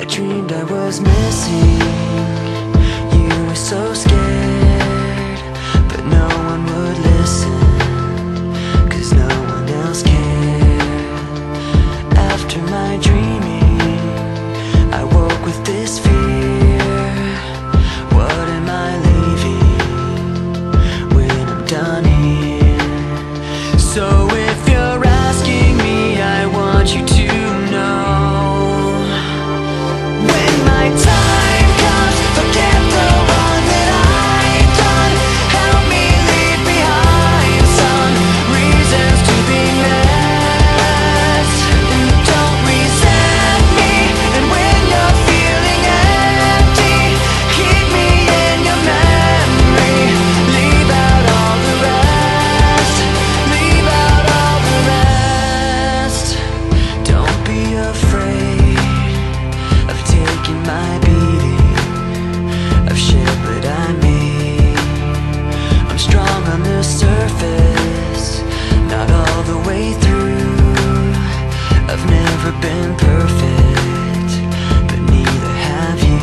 I dreamed I was missing. You were so scared, but no one would listen, 'cause no one else cared. After my dreaming, I woke with this fear. What am I leaving when I'm done here? So if you're asking me, I want you to know, when my time comes, forget the wrong that I've done. Help me leave behind some reasons to be missed. Don't resent me, and when you're feeling empty, keep me in your memory. Leave out all the rest. Leave out all the rest. Don't be afraid of taking my beating, of shit that I made. I'm strong on the surface, not all the way through. I've never been perfect, but neither have you.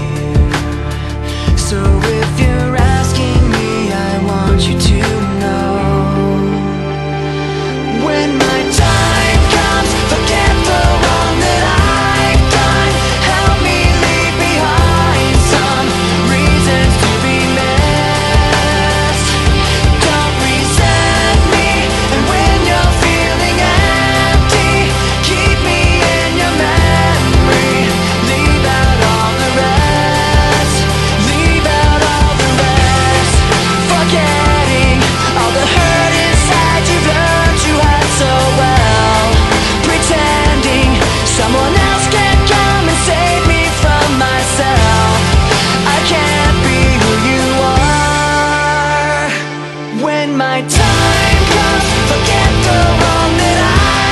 So if you're asking me, I want you to know, when my time comes, forget the wrong that I've done. Help me leave behind some reasons to be missed. Don't resent me, and when you're feeling empty, keep me in your memory. Leave out all the rest. Leave out all the rest. Forgetting all the hurt inside you've learned you had so well. Pretending someone else can come and save me from myself. I can't be who you are. When my time comes, forget the wrong that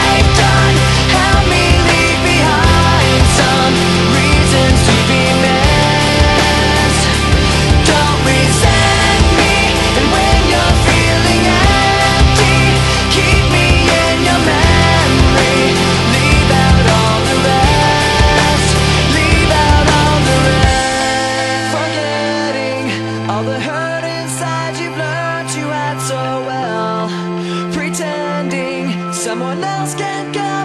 I've done. Help me leave behind some reasons to be missed. Don't resent me, and when you're feeling empty, keep me in your memory. Leave out all the rest. Leave out all the rest. Forgetting all the hurt inside you've learned you had so well. Pretending someone else can come